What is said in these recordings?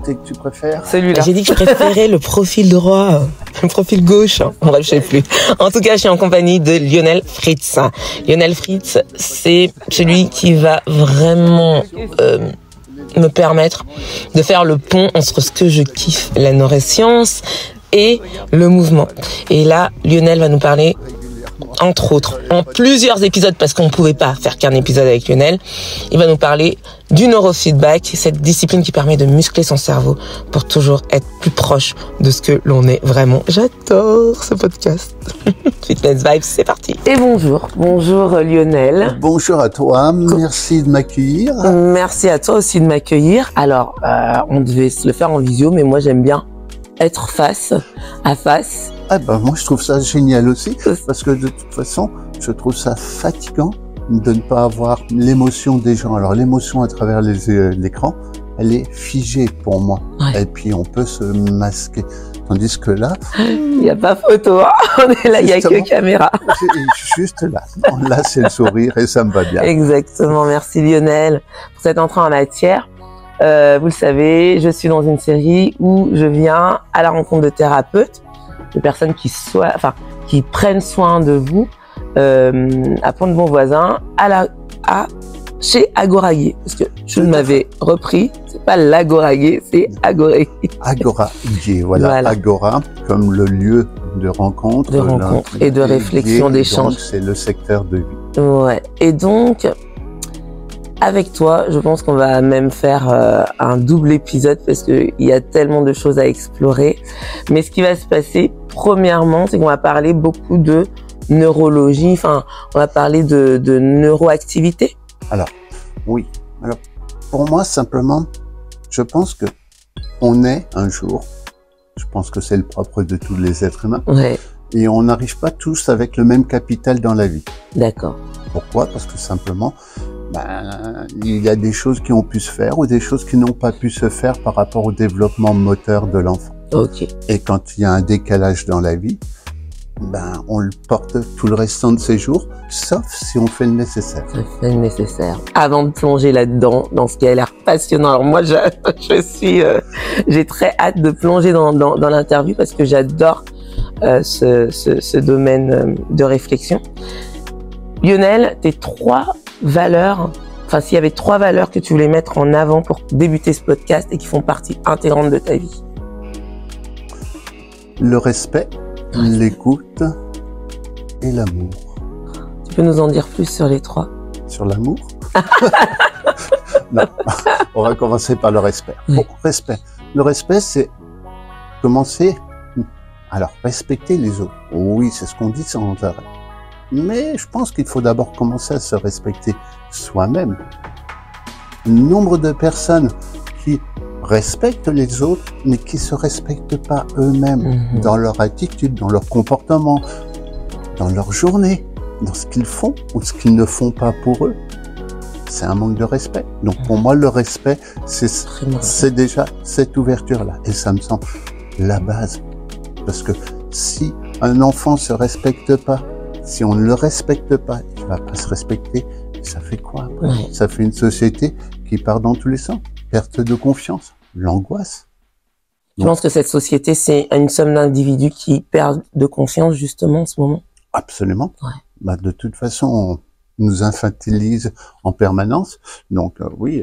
côté que tu préfères? Celui-là. J'ai dit que je préférais le profil droit, le profil gauche. Bref, je sais plus. En tout cas, je suis en compagnie de Lionel Fritz. Lionel Fritz, c'est celui qui va vraiment me permettre de faire le pont entre ce que je kiffe, la neuroscience et le mouvement. Et là, Lionel va nous parler, entre autres, en plusieurs épisodes, parce qu'on ne pouvait pas faire qu'un épisode avec Lionel, il va nous parler du neurofeedback, cette discipline qui permet de muscler son cerveau pour toujours être plus proche de ce que l'on est vraiment. J'adore ce podcast. Fitness Vibes, c'est parti. Et bonjour Lionel. Bonjour à toi, merci de m'accueillir. Merci à toi aussi de m'accueillir. Alors, on devait se le faire en visio, mais moi j'aime bien être face à face. Ah ben moi je trouve ça génial aussi, parce que de toute façon, je trouve ça fatigant de ne pas avoir l'émotion des gens. Alors l'émotion à travers l'écran, elle est figée pour moi. Ouais. Et puis on peut se masquer. Tandis que là... Il n'y a pas photo, hein. On est là, il n'y a que caméra. Juste là. Là c'est le sourire et ça me va bien. Exactement, merci Lionel pour cette entrée en matière. Vous le savez, je suis dans une série où je viens à la rencontre de thérapeutes, de personnes qui prennent soin de vous, à Pont de Bon Voisin, chez Agoragué, parce que je m'avais repris, c'est pas l'Agoragué, c'est Agoragué. Agoragué, voilà. Agora, comme le lieu de rencontre. De rencontre et de réflexion, d'échange. C'est le secteur de vie. Ouais. Et donc, avec toi, je pense qu'on va même faire un double épisode parce qu'il y a tellement de choses à explorer. Mais ce qui va se passer, premièrement, c'est qu'on va parler beaucoup de neurologie, enfin, on va parler de neuroactivité. Alors, oui. Alors, pour moi, simplement, je pense que on est un jour, je pense que c'est le propre de tous les êtres humains, ouais. Et on n'arrive pas tous avec le même capital dans la vie. D'accord. Pourquoi? Parce que simplement, il y a des choses qui ont pu se faire ou des choses qui n'ont pas pu se faire par rapport au développement moteur de l'enfant. Ok. Et quand il y a un décalage dans la vie, on le porte tout le restant de ses jours, sauf si on fait le nécessaire. On fait le nécessaire. Avant de plonger là-dedans, dans ce qui a l'air passionnant. Alors moi, j'ai très hâte de plonger dans l'interview parce que j'adore ce domaine de réflexion. Lionel, tes 3 valeurs, enfin s'il y avait 3 valeurs que tu voulais mettre en avant pour débuter ce podcast et qui font partie intégrante de ta vie. Le respect, l'écoute et l'amour. Tu peux nous en dire plus sur les 3? Sur l'amour? Non, on va commencer par le respect. Oui. Bon, respect. Le respect, c'est commencer. Alors, respecter les autres. Oui, c'est ce qu'on dit sans arrêt. Mais je pense qu'il faut d'abord commencer à se respecter soi-même. Nombre de personnes qui respectent les autres, mais qui se respectent pas eux-mêmes dans leur attitude, dans leur comportement, dans leur journée, dans ce qu'ils font ou ce qu'ils ne font pas pour eux. C'est un manque de respect. Donc pour moi, le respect, c'est déjà cette ouverture-là. Et ça me semble la base. Parce que si un enfant se respecte pas, si on ne le respecte pas, il va pas se respecter, ça fait quoi après? Ouais. Ça fait une société qui part dans tous les sens. Perte de confiance, l'angoisse. Je pense que cette société, c'est une somme d'individus qui perdent de confiance justement en ce moment. Absolument. Ouais. De toute façon, on nous infantilise en permanence. Donc oui,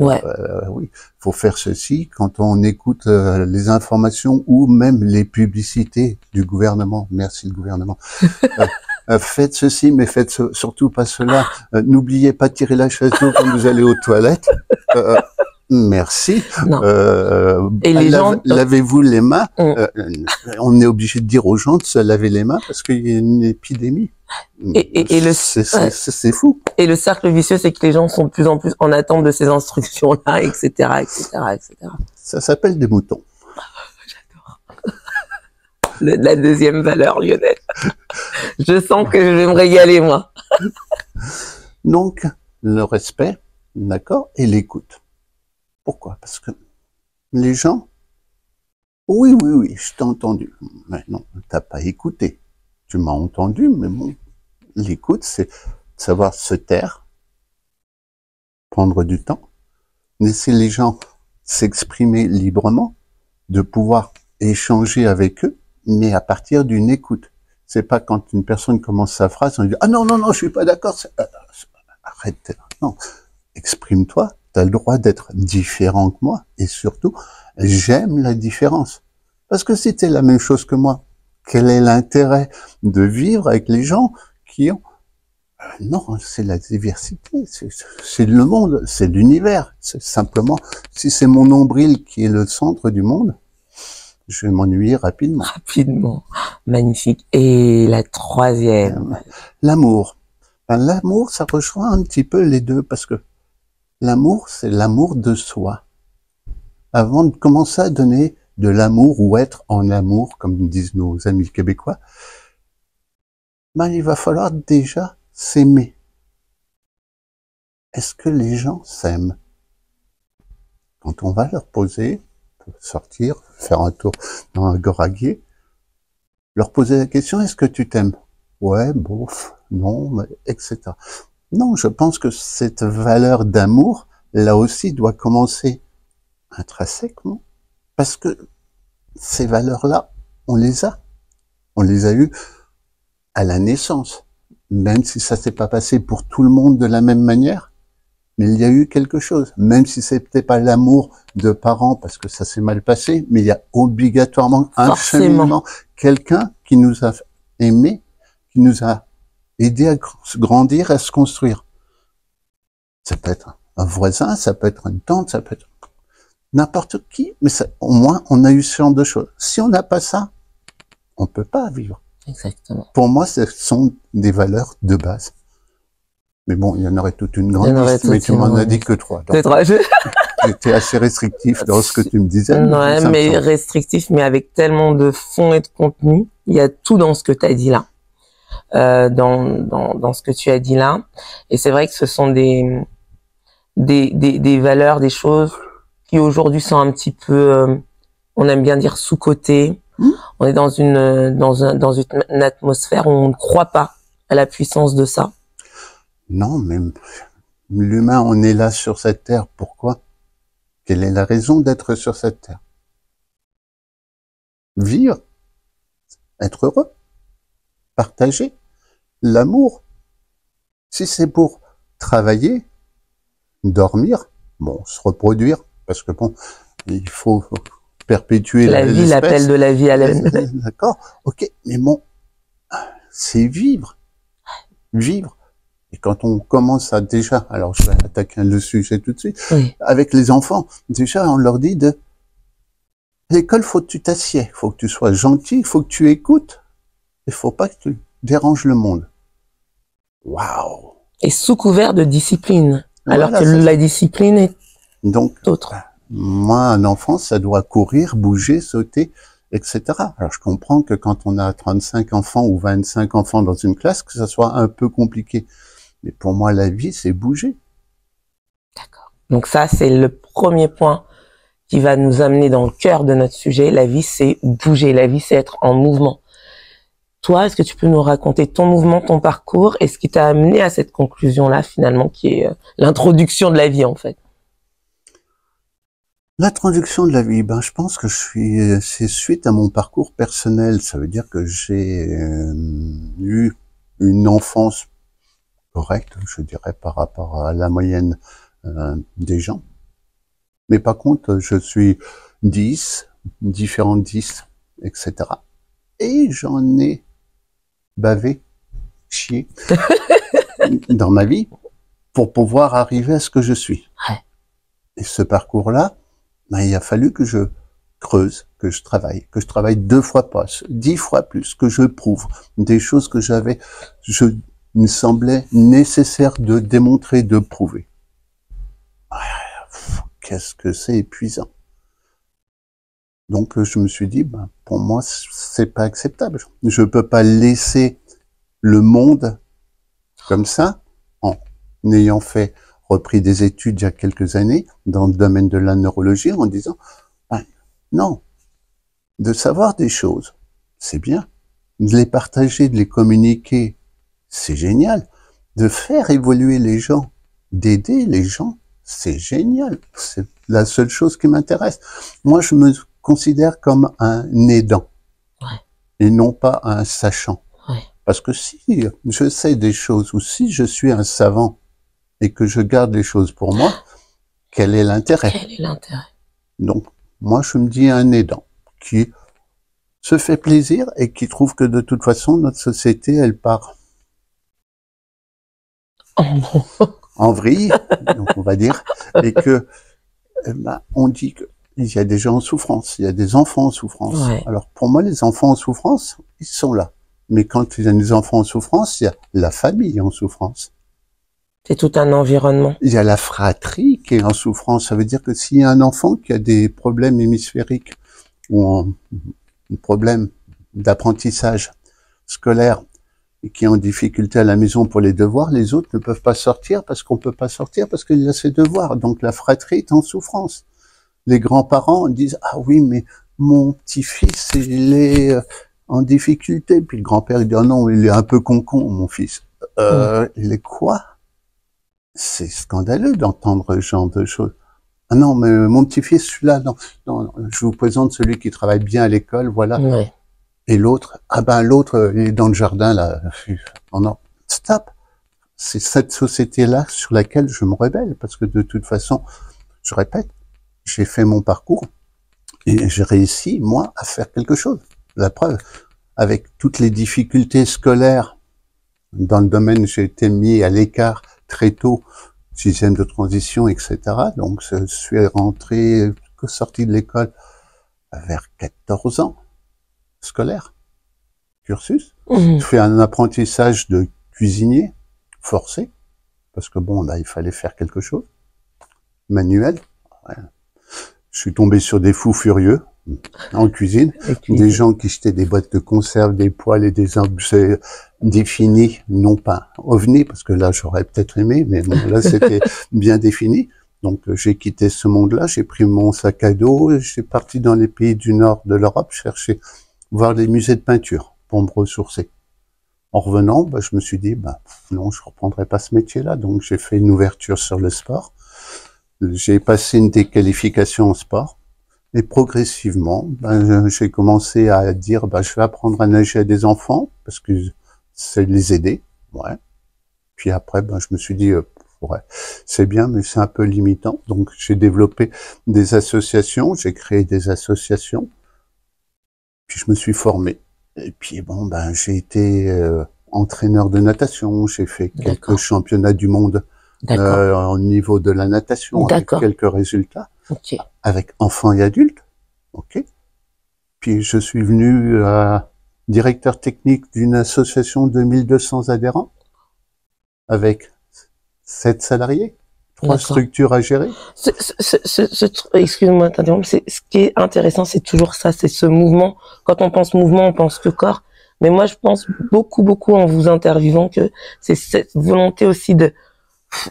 faut faire ceci. Quand on écoute les informations ou même les publicités du gouvernement, merci le gouvernement, faites ceci, mais faites surtout pas cela. N'oubliez pas de tirer la chaise d'eau quand vous allez aux toilettes. Merci. Et les gens, lavez-vous les mains. On est obligé de dire aux gens de se laver les mains parce qu'il y a une épidémie. C'est fou. Et le cercle vicieux, c'est que les gens sont de plus en plus en attente de ces instructions-là, etc., etc., etc. Ça s'appelle des moutons. J'adore. La deuxième valeur, Lionel. Je sens que je vais me régaler, moi. Donc, le respect, d'accord, et l'écoute. Pourquoi? Parce que les gens, oui, je t'ai entendu. Mais non, t'as pas écouté. Tu m'as entendu, mais bon, l'écoute, c'est savoir se taire, prendre du temps, laisser les gens s'exprimer librement, de pouvoir échanger avec eux, mais à partir d'une écoute. C'est pas quand une personne commence sa phrase, on dit ah non non non, je suis pas d'accord. Arrête, non, exprime-toi. T'as le droit d'être différent que moi, et surtout, j'aime la différence. Parce que si t'es la même chose que moi, quel est l'intérêt de vivre avec les gens qui ont non, c'est la diversité, c'est le monde, c'est l'univers. C'est simplement, si c'est mon nombril qui est le centre du monde, je vais m'ennuyer rapidement. Rapidement. Magnifique. Et la troisième? L'amour. Ben, l'amour, ça rejoint un petit peu les deux, parce que l'amour, c'est l'amour de soi. Avant de commencer à donner de l'amour ou être en amour, comme disent nos amis québécois, ben, il va falloir déjà s'aimer. Est-ce que les gens s'aiment? Quand on va leur poser, sortir, faire un tour dans un goraguier, leur poser la question, est-ce que tu t'aimes? Ouais, bof, non, mais, etc. Non, je pense que cette valeur d'amour, là aussi, doit commencer intrinsèquement, parce que ces valeurs-là, on les a. On les a eues à la naissance, même si ça s'est pas passé pour tout le monde de la même manière, mais il y a eu quelque chose, même si c'était pas l'amour de parents parce que ça s'est mal passé, mais il y a obligatoirement un cheminement, quelqu'un qui nous a aimés, qui nous a aidé à grandir, à se construire. Ça peut être un voisin, ça peut être une tante, ça peut être n'importe qui, mais ça, au moins on a eu ce genre de choses. Si on n'a pas ça, on peut pas vivre. Exactement. Pour moi, ce sont des valeurs de base. Mais bon, il y en aurait toute une grande liste, mais tu m'en as dit que 3. Que 3. J'étais assez restrictif dans ce que tu me disais. Ouais, mais restrictif, mais avec tellement de fond et de contenu. Il y a tout dans ce que tu as dit là. Dans ce que tu as dit là. Et c'est vrai que ce sont des valeurs, des choses qui aujourd'hui sont un petit peu, on aime bien dire sous-cotées. On est dans une atmosphère où on ne croit pas à la puissance de ça. Non, mais l'humain, on est là sur cette terre. Pourquoi? Quelle est la raison d'être sur cette terre? Vivre, être heureux, partager, l'amour. Si c'est pour travailler, dormir, bon, se reproduire, parce que bon, il faut perpétuer la vie, l'appel de la vie à l'aine. D'accord, ok, mais bon, c'est vivre. Vivre. Et quand on commence à déjà, alors je vais attaquer le sujet tout de suite, oui. Avec les enfants, déjà on leur dit à l'école, faut que tu t'assieds, faut que tu sois gentil, faut que tu écoutes, il faut pas que tu déranges le monde. Waouh! Et sous couvert de discipline, voilà, alors que la discipline est donc autre. Moi, un enfant, ça doit courir, bouger, sauter, etc. Alors je comprends que quand on a 35 enfants ou 25 enfants dans une classe, que ça soit un peu compliqué. Mais pour moi, la vie, c'est bouger. D'accord. Donc ça, c'est le premier point qui va nous amener dans le cœur de notre sujet. La vie, c'est bouger. La vie, c'est être en mouvement. Toi, est-ce que tu peux nous raconter ton mouvement, ton parcours, et ce qui t'a amené à cette conclusion-là, finalement, qui est l'introduction de la vie, en fait? L'introduction de la vie, ben, je pense que c'est suite à mon parcours personnel. Ça veut dire que j'ai eu une enfance correcte, je dirais, par rapport à la moyenne des gens. Mais par contre, je suis 10, différents 10, etc. Et j'en ai bavé, chié dans ma vie pour pouvoir arriver à ce que je suis. Ouais. Et ce parcours-là, ben, il a fallu que je creuse, que je travaille 2 fois plus, 10 fois plus, que je prouve des choses que me semblait nécessaire de démontrer, de prouver. Qu'est-ce que c'est épuisant. Donc je me suis dit, ben, pour moi, c'est pas acceptable. Je peux pas laisser le monde comme ça, en ayant repris des études il y a quelques années dans le domaine de la neurologie, en disant, ben, non, de savoir des choses, c'est bien. De les partager, de les communiquer, c'est génial. De faire évoluer les gens, d'aider les gens, c'est génial. C'est la seule chose qui m'intéresse. Moi, je me considère comme un aidant Ouais. et non pas un sachant. Ouais. Parce que si je sais des choses ou si je suis un savant et que je garde les choses pour moi, quel est l'intérêt? Quel est l'intérêt? Donc, moi, je me dis un aidant qui se fait plaisir et qui trouve que de toute façon, notre société, elle part en vrille, donc on va dire, et que on dit qu'il y a des gens en souffrance, il y a des enfants en souffrance. Ouais. Alors pour moi, les enfants en souffrance, ils sont là. Mais quand il y a des enfants en souffrance, il y a la famille en souffrance. C'est tout un environnement. Il y a la fratrie qui est en souffrance. Ça veut dire que s'il y a un enfant qui a des problèmes hémisphériques ou un problème d'apprentissage scolaire et qui est en difficulté à la maison pour les devoirs, les autres ne peuvent pas sortir parce qu'on peut pas sortir parce qu'il a ses devoirs. Donc la fratrie est en souffrance. Les grands-parents disent « Ah oui, mais mon petit-fils, il est en difficulté. » Puis le grand-père il dit « Oh non, il est un peu con-con, mon fils. » Il est quoi? C'est scandaleux d'entendre ce genre de choses. Ah non, mais mon petit-fils, celui-là, non, non, je vous présente celui qui travaille bien à l'école, voilà. Ouais. Et l'autre, ah ben l'autre, il est dans le jardin, là. Oh non, stop. C'est cette société-là sur laquelle je me rebelle, parce que de toute façon, je répète, j'ai fait mon parcours et j'ai réussi, moi, à faire quelque chose. La preuve, avec toutes les difficultés scolaires dans le domaine, j'ai été mis à l'écart très tôt, 6e de transition, etc. Donc, je suis rentré, sorti de l'école vers 14 ans, scolaire, cursus. Mmh. Je fais un apprentissage de cuisinier, forcé, parce que bon, là, il fallait faire quelque chose, manuel. Ouais. Je suis tombé sur des fous furieux en cuisine, des gens qui jetaient des boîtes de conserve, des poêles et des objets définis, non pas ovnis, parce que là j'aurais peut-être aimé, mais bon, là c'était bien défini. Donc j'ai quitté ce monde-là, j'ai pris mon sac à dos, j'ai parti dans les pays du nord de l'Europe chercher voir des musées de peinture pour me ressourcer. En revenant, je me suis dit non, je reprendrai pas ce métier-là, donc j'ai fait une ouverture sur le sport. J'ai passé une déqualification en sport. Et progressivement, j'ai commencé à dire, je vais apprendre à nager à des enfants, parce que c'est les aider, ouais. Puis après, je me suis dit, ouais, c'est bien, mais c'est un peu limitant. Donc, j'ai développé des associations, j'ai créé des associations, puis je me suis formé. Et puis bon, j'ai été entraîneur de natation, j'ai fait quelques championnats du monde au niveau de la natation, avec quelques résultats. Okay. Avec enfants et adultes, ok. Puis je suis venu directeur technique d'une association de 1200 adhérents, avec 7 salariés, 3 structures à gérer. Excuse-moi de t'interrompre, ce qui est intéressant, c'est toujours ça, c'est ce mouvement. Quand on pense mouvement, on pense que corps. Mais moi, je pense beaucoup en vous interviewant que c'est cette volonté aussi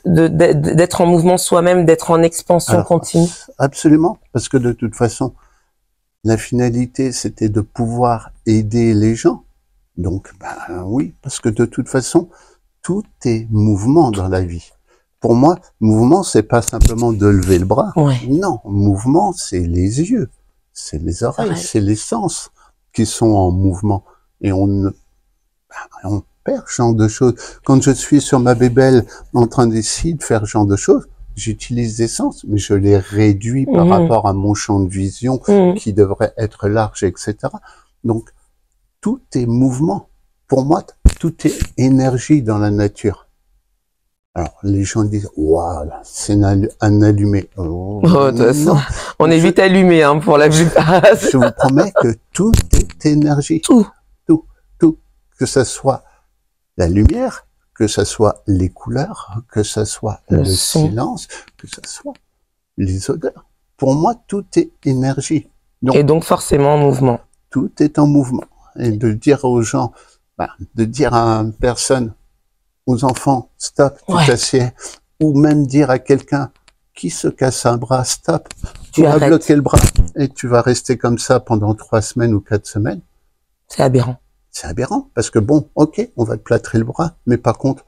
d'être en mouvement soi-même, d'être en expansion continue. Absolument, parce que de toute façon, la finalité, c'était de pouvoir aider les gens. Donc, oui, parce que de toute façon, tout est mouvement dans la vie. Pour moi, mouvement, c'est pas simplement de lever le bras. Ouais. Non, mouvement, c'est les yeux, c'est les oreilles, c'est les sens qui sont en mouvement. Et on perd ce genre de choses. Quand je suis sur ma bébelle en train d'essayer de faire ce genre de choses, j'utilise des sens, mais je les réduis par rapport à mon champ de vision qui devrait être large, etc. Donc, tout est mouvement. Pour moi, tout est énergie dans la nature. Alors, les gens disent, waouh, c'est un allumé. Oh, de toute façon, on est vite allumé, pour la plupart. Je vous promets que tout est énergie. Tout. Que ça soit la lumière, que ça soit les couleurs, que ça soit le silence, que ça soit les odeurs. Pour moi, tout est énergie. Et donc forcément en mouvement. Tout est en mouvement. Et de dire aux gens, de dire à une personne, aux enfants, stop, tu t'assieds, ou même dire à quelqu'un qui se casse un bras, stop, tu vas bloquer le bras et tu vas rester comme ça pendant 3 semaines ou 4 semaines. C'est aberrant. C'est aberrant, parce que bon, ok, on va te plâtrer le bras, mais par contre,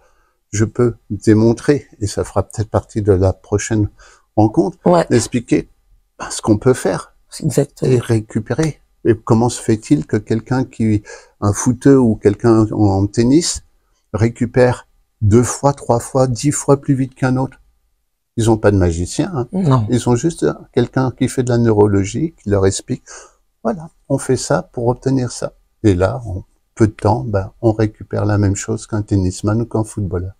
je peux démontrer, et ça fera peut-être partie de la prochaine rencontre, d'expliquer ce qu'on peut faire. Exactement. Et récupérer. Et comment se fait-il que un footeux ou quelqu'un en tennis récupère 2 fois, 3 fois, 10 fois plus vite qu'un autre? Ils ont pas de magicien, hein. Non. Ils ont juste quelqu'un qui fait de la neurologie, qui leur explique, voilà, on fait ça pour obtenir ça. Et là, en peu de temps, on récupère la même chose qu'un tennisman ou qu'un footballeur.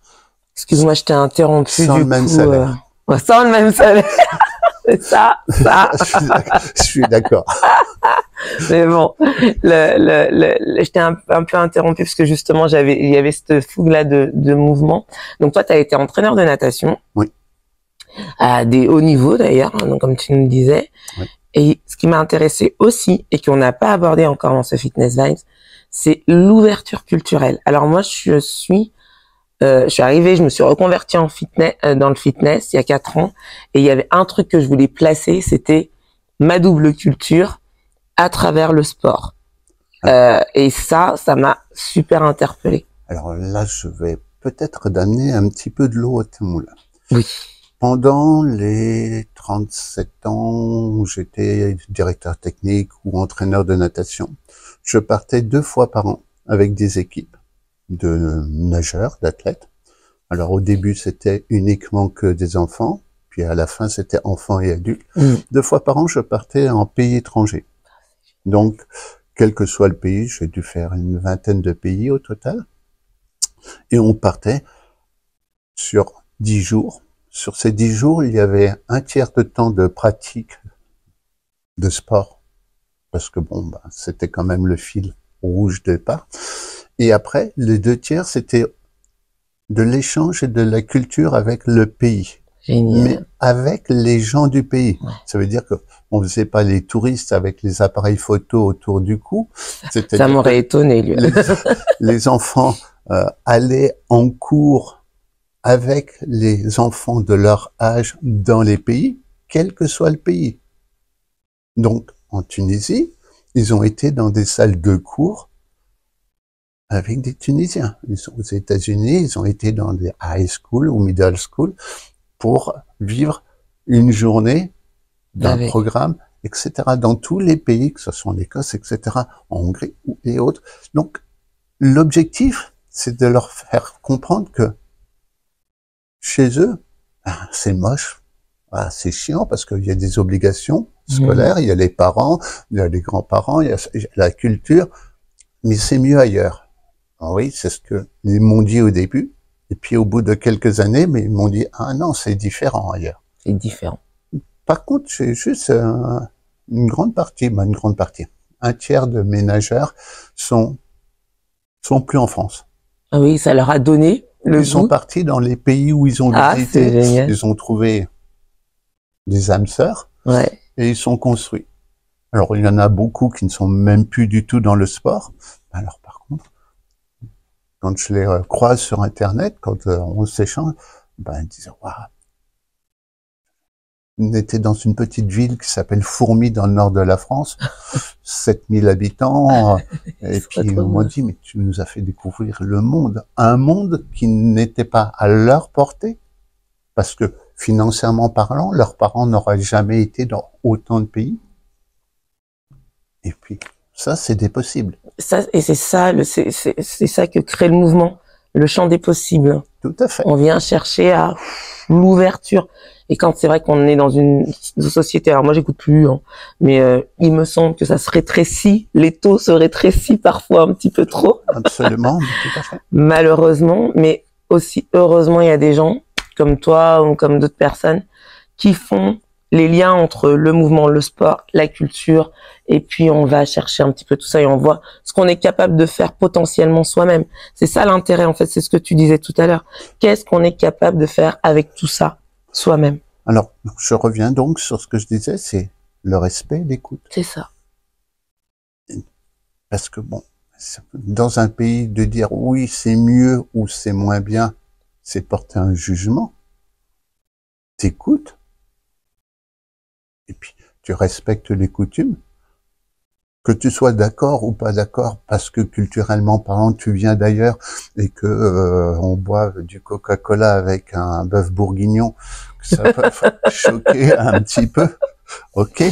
Excuse-moi, je t'ai interrompu. Sans le même salaire. Sans le même salaire. C'est ça. Je suis d'accord. Mais bon, je t'ai un peu interrompu parce que justement, il y avait cette fougue-là de mouvement. Donc toi, tu as été entraîneur de natation. Oui. À des hauts niveaux d'ailleurs, donc comme tu nous disais. Oui. Et ce qui m'a intéressé aussi, et qu'on n'a pas abordé encore dans ce Fitness Vibes, c'est l'ouverture culturelle. Alors moi, je suis arrivée, je me suis reconvertie en fitness, dans le fitness il y a 4 ans, et il y avait un truc que je voulais placer, c'était ma double culture à travers le sport. Et ça m'a super interpellée. Alors là, je vais peut-être d'amener un petit peu de l'eau au moulin. Oui. Pendant les 37 ans où j'étais directeur technique ou entraîneur de natation, je partais 2 fois par an avec des équipes de nageurs, d'athlètes. Alors au début, c'était uniquement que des enfants, puis à la fin, c'était enfants et adultes. 2 fois par an, je partais en pays étranger. Donc, quel que soit le pays, j'ai dû faire une vingtaine de pays au total. Et on partait sur 10 jours. Sur ces 10 jours, il y avait un tiers de temps de pratique de sport, parce que c'était quand même le fil rouge de départ. Et après, les 2 tiers, c'était de l'échange et de la culture avec le pays. Génial. Mais avec les gens du pays. Ouais. Ça veut dire que on faisait pas les touristes avec les appareils photo autour du cou. Ça m'aurait étonné, lui. Les enfants allaient en cours avec les enfants de leur âge dans les pays, quel que soit le pays. Donc, en Tunisie, ils ont été dans des salles de cours avec des Tunisiens. Ils sont aux États-Unis, ils ont été dans des high school ou middle school pour vivre une journée d'un programme, etc. Dans tous les pays, que ce soit en Écosse, etc., en Hongrie et autres. Donc, l'objectif, c'est de leur faire comprendre que chez eux, c'est moche, c'est chiant parce qu'il y a des obligations scolaires, il y a les parents, il y a les grands-parents, il y a la culture, mais c'est mieux ailleurs. Alors oui, c'est ce que ils m'ont dit au début, et puis au bout de quelques années, mais ils m'ont dit, ah non, c'est différent ailleurs. C'est différent. Par contre, c'est juste une grande partie, un tiers de mes nageurs sont plus en France. Ah oui, ça leur a donné le goût. Ils sont partis dans les pays où ils ont visité, ils ont trouvé des âmes sœurs, et ils sont construits. Alors, il y en a beaucoup qui ne sont même plus du tout dans le sport. Alors, par contre, quand je les croise sur Internet, quand on s'échange, ils disent, waouh, on était dans une petite ville qui s'appelle Fourmi dans le nord de la France, 7000 habitants, et puis ils m'ont dit, mais tu nous as fait découvrir le monde, un monde qui n'était pas à leur portée, parce que financièrement parlant, leurs parents n'auraient jamais été dans autant de pays. Et puis, ça, c'est des possibles. Et c'est ça que crée le mouvement, le champ des possibles. Tout à fait. On vient chercher à l'ouverture. Et quand c'est vrai qu'on est dans une société, alors moi j'écoute plus, mais il me semble que ça se rétrécit, l'étau se rétrécit parfois un petit peu trop. Absolument, tout à fait. Malheureusement, mais aussi heureusement, il y a des gens comme toi ou comme d'autres personnes qui font les liens entre le mouvement, le sport, la culture, et puis on va chercher un petit peu tout ça et on voit ce qu'on est capable de faire potentiellement soi-même. C'est ça l'intérêt en fait, c'est ce que tu disais tout à l'heure. Qu'est-ce qu'on est capable de faire avec tout ça soi-même? Alors, je reviens donc sur ce que je disais, c'est le respect et l'écoute. C'est ça. Parce que dans un pays, de dire oui, c'est mieux ou c'est moins bien, c'est porter un jugement. T'écoutes. Et puis, tu respectes les coutumes. Que tu sois d'accord ou pas d'accord, parce que culturellement parlant, tu viens d'ailleurs et que on boit du Coca-Cola avec un bœuf bourguignon, ça peut choquer un petit peu. Ok.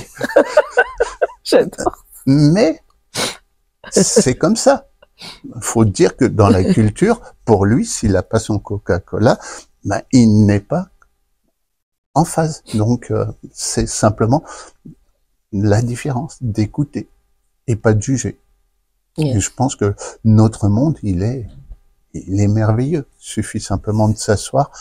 J'adore. Mais c'est comme ça. Faut dire que dans la culture, pour lui, s'il n'a pas son Coca-Cola, ben, il n'est pas en phase. Donc, c'est simplement la différence d'écouter et pas de juger. Yes. Et je pense que notre monde, il est merveilleux. Il suffit simplement de s'asseoir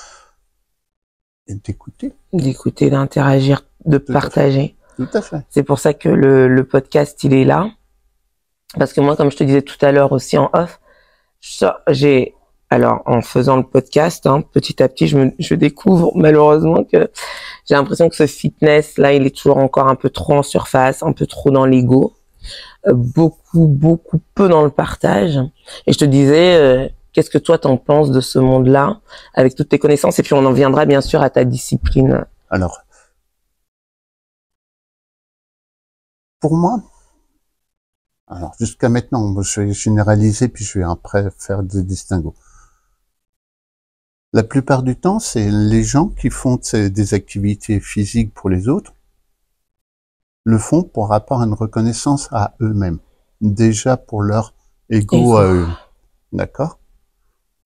et d'écouter. D'écouter, d'interagir, de partager. Tout à fait. C'est pour ça que le podcast, il est là. Parce que moi, comme je te disais tout à l'heure aussi en off, alors en faisant le podcast, petit à petit, je découvre malheureusement que j'ai l'impression que ce fitness, là, il est toujours encore un peu trop en surface, un peu trop dans l'ego, beaucoup peu dans le partage. Et je te disais, qu'est-ce que toi t'en penses de ce monde-là, avec toutes tes connaissances, et puis on en viendra bien sûr à ta discipline. Alors, pour moi, alors jusqu'à maintenant, je vais généraliser puis je vais après faire des distinguos. La plupart du temps, c'est les gens qui font des activités physiques pour les autres, le font pour rapport à une reconnaissance à eux-mêmes, déjà pour leur ego à eux. D'accord?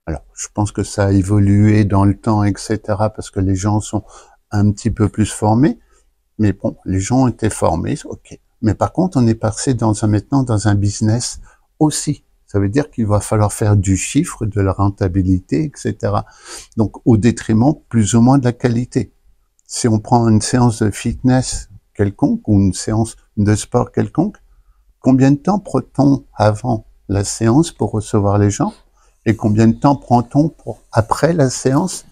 Alors, je pense que ça a évolué dans le temps, etc., parce que les gens sont un petit peu plus formés, mais bon, les gens ont été formés, ok. Mais par contre, on est passé maintenant dans un business aussi. Ça veut dire qu'il va falloir faire du chiffre, de la rentabilité, etc. Donc, au détriment plus ou moins de la qualité. Si on prend une séance de fitness quelconque ou une séance de sport quelconque, combien de temps prend-on avant la séance pour recevoir les gens? Et combien de temps prend-on après la séance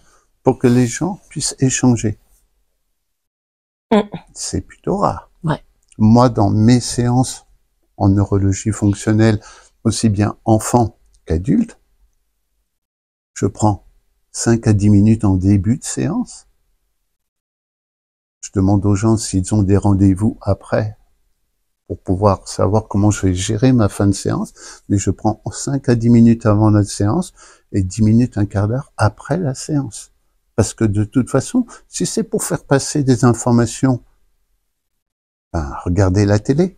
pour que les gens puissent échanger? C'est plutôt rare. Ouais. Moi, dans mes séances en neurologie fonctionnelle, aussi bien enfant qu'adulte, je prends 5 à 10 minutes en début de séance. Je demande aux gens s'ils ont des rendez-vous après pour pouvoir savoir comment je vais gérer ma fin de séance. Mais je prends 5 à 10 minutes avant la séance et 10 minutes, un quart d'heure après la séance. Parce que de toute façon, si c'est pour faire passer des informations, ben, regardez la télé.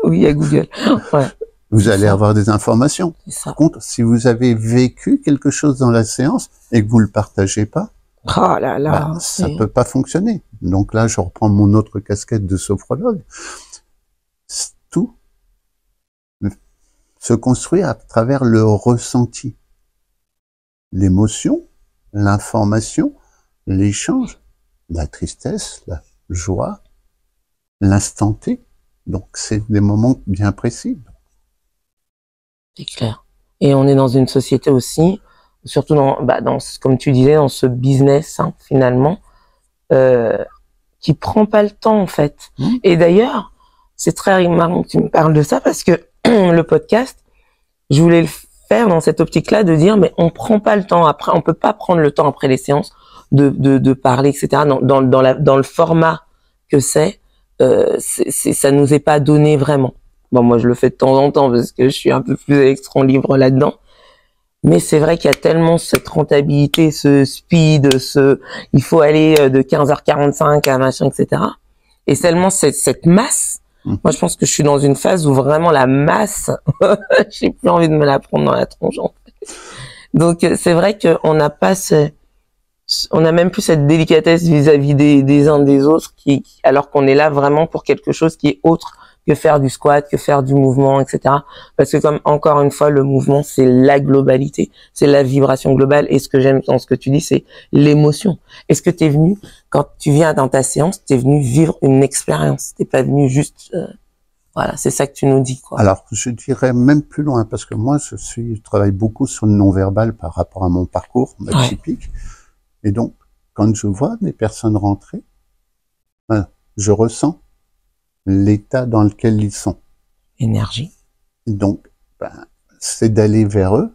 Oui, à Google. Ouais. Vous allez avoir des informations. Par contre, si vous avez vécu quelque chose dans la séance et que vous le partagez pas, oh là là, ben, ça peut pas fonctionner. Donc là, je reprends mon autre casquette de sophrologue. Tout se construit à travers le ressenti. L'émotion, l'information, l'échange, la tristesse, la joie, l'instant T. Donc, c'est des moments bien précis. C'est clair. Et on est dans une société aussi, surtout comme tu disais, dans ce business, finalement, qui prend pas le temps, en fait. Et d'ailleurs, c'est très marrant que tu me parles de ça parce que le podcast, je voulais le faire dans cette optique-là de dire, mais on prend pas le temps après, on peut pas prendre le temps après les séances de parler, etc. Dans le format que ça nous est pas donné vraiment. Bon, moi, je le fais de temps en temps parce que je suis un peu plus électron libre là-dedans. Mais c'est vrai qu'il y a tellement cette rentabilité, ce speed, il faut aller de 15h45 à machin, etc. Et tellement cette masse. Moi, je pense que je suis dans une phase où vraiment la masse, j'ai plus envie de me la prendre dans la tronche, en fait. Donc, c'est vrai qu'on n'a pas on a même plus cette délicatesse vis-à-vis des uns des autres alors qu'on est là vraiment pour quelque chose qui est autre que faire du squat, que faire du mouvement, etc. Parce que comme encore une fois, le mouvement, c'est la globalité, c'est la vibration globale. Et ce que j'aime dans ce que tu dis, c'est l'émotion. Est-ce que t'es venu, quand tu viens dans ta séance, t'es venu vivre une expérience. T'es pas venu juste, voilà, c'est ça que tu nous dis, quoi. Alors, je dirais même plus loin, parce que moi, je travaille beaucoup sur le non-verbal par rapport à mon parcours atypique. Ouais. Et donc, quand je vois des personnes rentrer, je ressens l'état dans lequel ils sont. Énergie. Donc, c'est d'aller vers eux,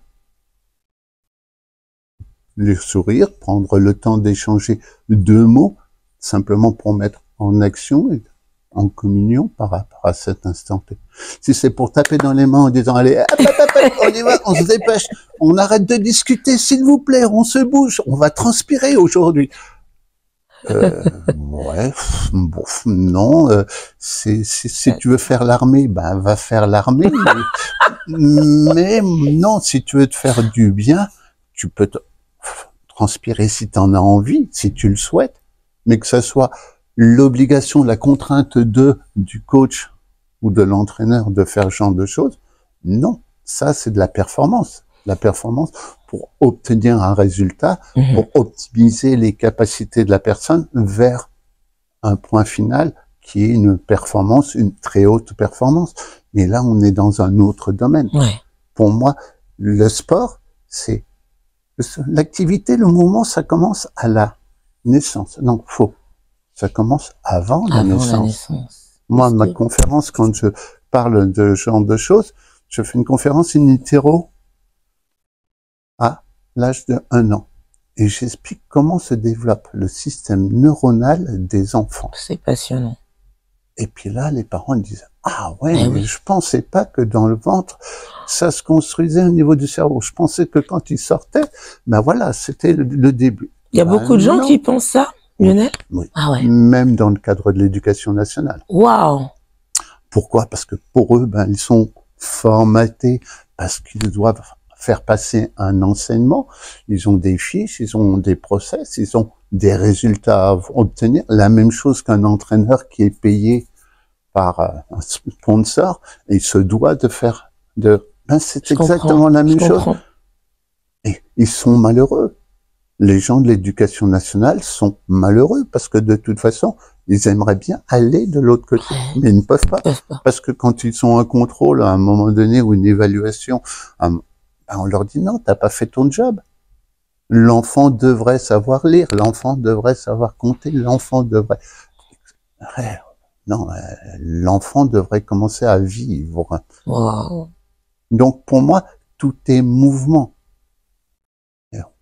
les sourire, prendre le temps d'échanger 2 mots, simplement pour mettre en action et en communion par rapport à cet instant. Si c'est pour taper dans les mains en disant, allez, on y va, on se dépêche, on arrête de discuter, s'il vous plaît, on se bouge, on va transpirer aujourd'hui. Ouais, bon, non. Si tu veux faire l'armée, ben va faire l'armée. Mais non, si tu veux te faire du bien, tu peux transpirer si tu en as envie, si tu le souhaites, mais que ça soit l'obligation, la contrainte du coach ou de l'entraîneur de faire ce genre de choses, non. Ça, c'est de la performance. La performance pour obtenir un résultat, pour optimiser les capacités de la personne vers un point final qui est une performance, une très haute performance. Mais là, on est dans un autre domaine. Ouais. Pour moi, le sport, c'est l'activité, le mouvement, ça commence à la naissance. Non, faux. Ça commence avant la naissance. Moi, ma conférence, quand je parle de ce genre de choses, je fais une conférence in utero à l'âge de 1 an. Et j'explique comment se développe le système neuronal des enfants. C'est passionnant. Et puis là, les parents disent, ah ouais, mais je pensais pas que dans le ventre, ça se construisait au niveau du cerveau. Je pensais que quand il sortait, ben voilà, c'était le début. Il y a beaucoup de gens qui pensent ça, Lionel? Oui. Ah ouais. Même dans le cadre de l'éducation nationale. Waouh. Pourquoi? Parce que pour eux, ben, ils sont formatés, parce qu'ils doivent faire passer un enseignement. Ils ont des fiches, ils ont des process, ils ont des résultats à obtenir. La même chose qu'un entraîneur qui est payé par un sponsor, et il se doit de faire c'est exactement la même chose. Et ils sont malheureux. Les gens de l'éducation nationale sont malheureux parce que de toute façon, ils aimeraient bien aller de l'autre côté, mais ils ne peuvent pas. Parce que quand ils sont en contrôle à un moment donné ou une évaluation, on leur dit non, t'as pas fait ton job. L'enfant devrait savoir lire, l'enfant devrait savoir compter, l'enfant devrait... Non, l'enfant devrait commencer à vivre. Wow. Donc pour moi, tout est mouvement.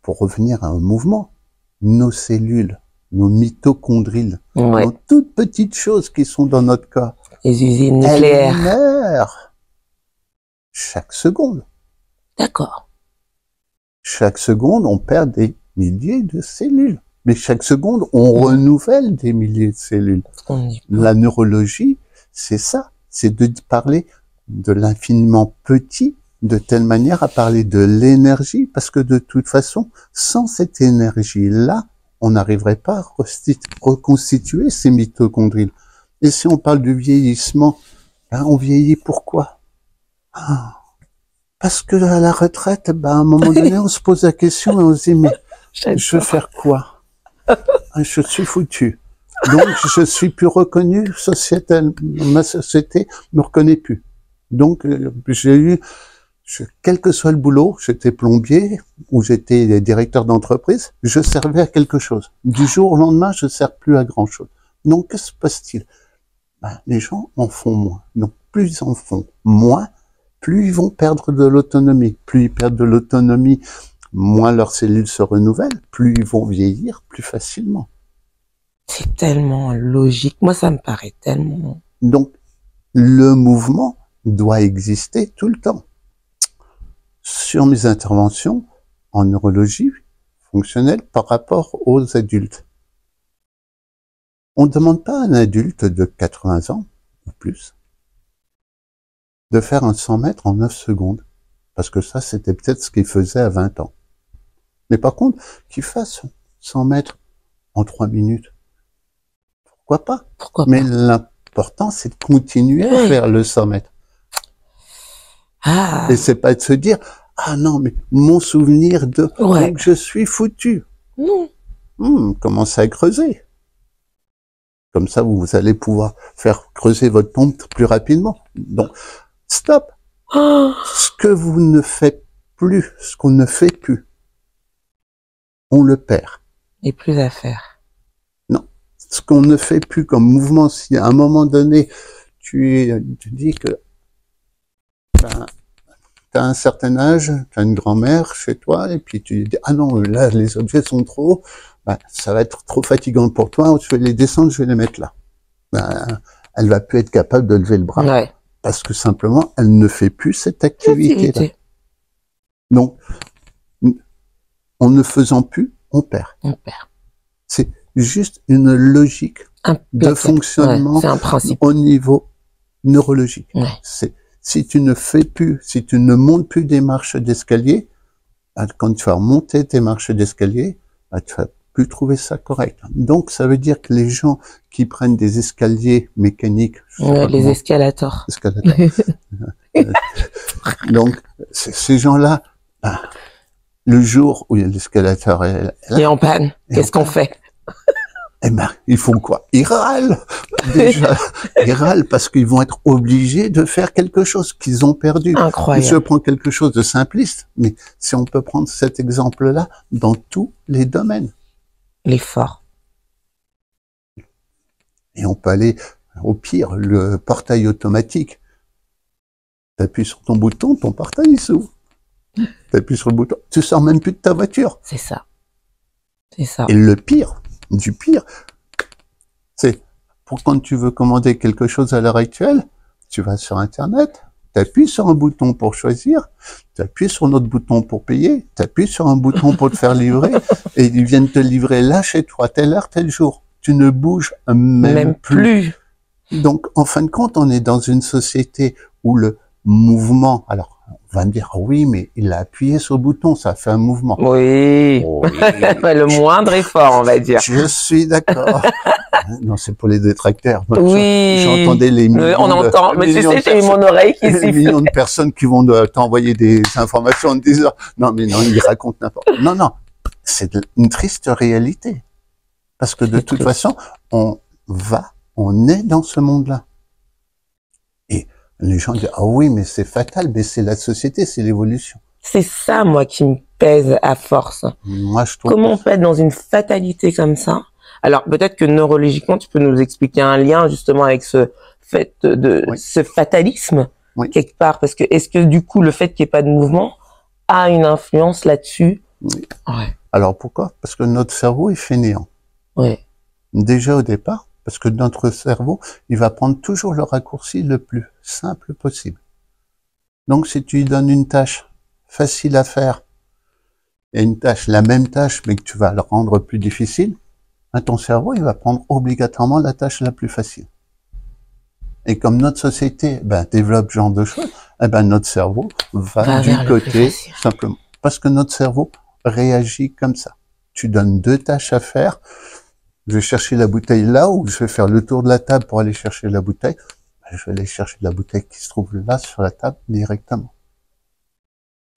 Pour revenir à un mouvement, nos cellules, nos mitochondriles, nos toutes petites choses qui sont dans notre corps, les usines nucléaires, elles meurent chaque seconde. D'accord. Chaque seconde, on perd des milliers de cellules. Mais chaque seconde, on renouvelle des milliers de cellules. La neurologie, c'est ça. C'est de parler de l'infiniment petit de telle manière à parler de l'énergie, parce que de toute façon, sans cette énergie-là, on n'arriverait pas à reconstituer ces mitochondries. Et si on parle du vieillissement, on vieillit pourquoi? Parce que à la retraite, à un moment donné, on se pose la question et on se dit, mais je veux faire quoi? Je suis foutu. Donc, je suis plus reconnu sociétal. Ma société me reconnaît plus. Donc, j'ai eu, quel que soit le boulot, j'étais plombier ou j'étais directeur d'entreprise, je servais à quelque chose. Du jour au lendemain, je ne sers plus à grand chose. Donc, que se passe-t-il? Les gens en font moins. Donc, plus ils en font moins, plus ils vont perdre de l'autonomie. Plus ils perdent de l'autonomie, moins leurs cellules se renouvellent, plus ils vont vieillir plus facilement. C'est tellement logique. Moi, ça me paraît tellement... Donc, le mouvement doit exister tout le temps. Sur mes interventions en neurologie fonctionnelle par rapport aux adultes, on ne demande pas à un adulte de 80 ans ou plus de faire un 100 mètres en 9 secondes, parce que ça, c'était peut-être ce qu'il faisait à 20 ans. Mais par contre, qu'il fasse 100 mètres en 3 minutes, pourquoi pas? Mais l'important, c'est de continuer à faire le 100 mètres. Et c'est pas de se dire, ah non, mais mon souvenir de donc je suis foutu. Non. Commencez à creuser. Comme ça, vous allez pouvoir faire creuser votre pompe plus rapidement. Donc, stop. Ce que vous ne faites plus, ce qu'on ne fait plus, on le perd. Et plus à faire. Non. Ce qu'on ne fait plus comme mouvement, si à un moment donné, tu dis que tu as un certain âge, tu as une grand-mère chez toi, et puis tu dis, ah non, là, les objets sont trop, ça va être trop fatigant pour toi, je vais les descendre, je vais les mettre là. Elle va plus être capable de lever le bras. Parce que simplement, elle ne fait plus cette activité-là. Donc, en ne faisant plus, on perd. On perd. C'est juste une logique de fonctionnement c'est un principe. au niveau neurologique. Ouais. Si tu ne fais plus, si tu ne montes plus des marches d'escalier, quand tu vas monter tes marches d'escalier, tu vas plus trouver ça correct. Donc, ça veut dire que les gens qui prennent des escaliers mécaniques, les escalators. Donc, ces gens-là, le jour où l'escalator est là, et en panne, qu'est-ce qu'on fait? Eh ben, ils font quoi? Ils râlent. Déjà, ils râlent parce qu'ils vont être obligés de faire quelque chose qu'ils ont perdu. Incroyable. Je prends quelque chose de simpliste, mais si on peut prendre cet exemple-là dans tous les domaines. L'effort. Et on peut aller, au pire, le portail automatique. T'appuies sur ton bouton, ton portail s'ouvre. T'appuies sur le bouton, tu sors même plus de ta voiture. C'est ça. C'est ça. Et le pire, du pire, c'est pour quand tu veux commander quelque chose à l'heure actuelle, tu vas sur Internet, tu appuies sur un bouton pour choisir, tu appuies sur un autre bouton pour payer, tu appuies sur un bouton pour te faire livrer, et ils viennent te livrer là chez toi, telle heure, tel jour. Tu ne bouges même plus. Donc, en fin de compte, on est dans une société où le mouvement, alors, on va me dire, oui, mais il a appuyé sur le bouton, ça fait un mouvement. Oui. Oui. Le moindre effort, on va dire. Je suis d'accord. Non, c'est pour les détracteurs. Oui. J'entendais les millions on entend, mais tu sais, j'ai mon oreille qui siffle. Les millions de personnes qui vont t'envoyer des informations en te disant, non, mais non, ils racontent n'importe quoi. Non, non. C'est une triste réalité. Parce que de toute façon, on est dans ce monde-là. Et les gens disent, ah oui, mais c'est fatal, mais c'est la société, c'est l'évolution. C'est ça, moi, qui me pèse à force. Moi, je trouve. Comment on peut être dans une fatalité comme ça? Alors, peut-être que neurologiquement, tu peux nous expliquer un lien, justement, avec ce fait ce fatalisme, quelque part. Parce que, est-ce que, du coup, le fait qu'il n'y ait pas de mouvement a une influence là-dessus? Oui. Ouais. Alors, pourquoi? Parce que notre cerveau est fainéant. Oui. Déjà au départ, parce que notre cerveau, il va prendre toujours le raccourci le plus simple possible. Donc, si tu lui donnes une tâche facile à faire, et une tâche, la même tâche, mais que tu vas la rendre plus difficile, ton cerveau, il va prendre obligatoirement la tâche la plus facile. Et comme notre société, développe ce genre de choses, notre cerveau va du côté, simplement. Parce que notre cerveau réagit comme ça. Tu donnes 2 tâches à faire, je vais chercher la bouteille là, ou je vais faire le tour de la table pour aller chercher la bouteille, je vais aller chercher la bouteille qui se trouve là, sur la table, directement.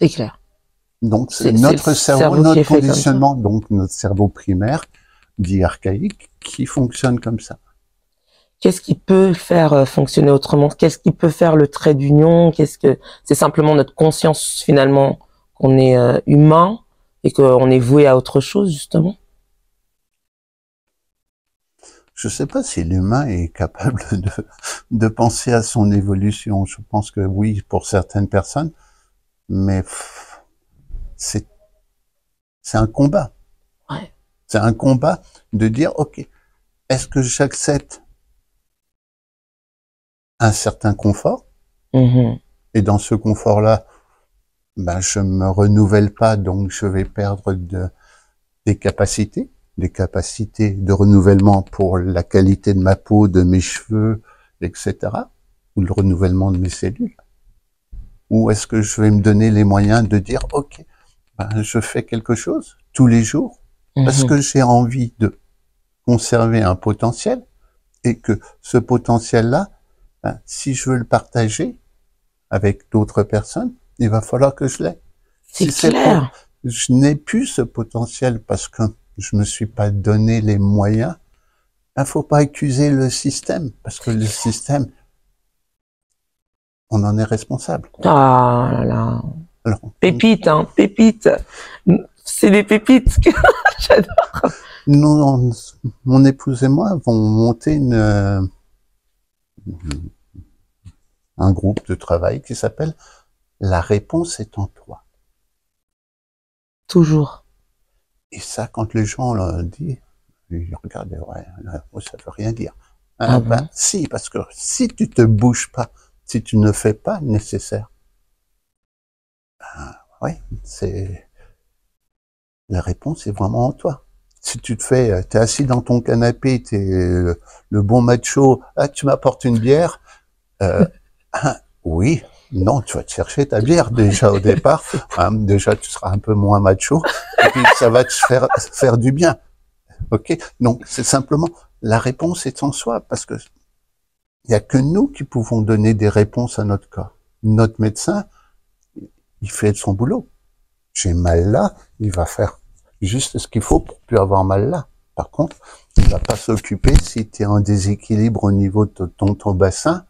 C'est clair. Donc, c'est notre cerveau, notre conditionnement, donc notre cerveau primaire, dit archaïque, qui fonctionne comme ça. Qu'est-ce qui peut faire fonctionner autrement? Qu'est-ce qui peut faire le trait d'union? C'est simplement notre conscience, finalement, qu'on est humain et qu'on est voué à autre chose, justement? Je sais pas si l'humain est capable de penser à son évolution. Je pense que oui, pour certaines personnes, mais c'est un combat. Ouais. C'est un combat de dire, ok, est-ce que j'accepte un certain confort? Et dans ce confort-là, je me renouvelle pas, donc je vais perdre des capacités de renouvellement pour la qualité de ma peau, de mes cheveux, etc. Ou le renouvellement de mes cellules. Ou est-ce que je vais me donner les moyens de dire, ok, je fais quelque chose tous les jours parce que j'ai envie de conserver un potentiel et que ce potentiel-là, si je veux le partager avec d'autres personnes, il va falloir que je l'aie. C'est clair. Je n'ai plus ce potentiel parce que je me suis pas donné les moyens. Faut pas accuser le système parce que le système, on en est responsable. Ah là là. Alors, pépites, hein, pépites. C'est des pépites que j'adore. Non, mon épouse et moi vont monter un groupe de travail qui s'appelle La réponse est en toi. Toujours. Et ça, quand les gens le disent, ils regardent, ça veut rien dire. Si, parce que si tu te bouges pas, si tu ne fais pas le nécessaire, la réponse est vraiment en toi. Si tu t'es assis dans ton canapé, t'es le bon macho, ah, tu m'apportes une bière, oui, non, tu vas te chercher ta bière déjà au départ, hein, déjà tu seras un peu moins macho, et puis ça va te faire du bien, ok? Donc c'est simplement, la réponse est en soi, parce que il y a que nous qui pouvons donner des réponses à notre corps. Notre médecin, il fait son boulot. J'ai mal là, il va faire juste ce qu'il faut pour plus avoir mal là. Par contre, il va pas s'occuper si tu es en déséquilibre au niveau de ton bassin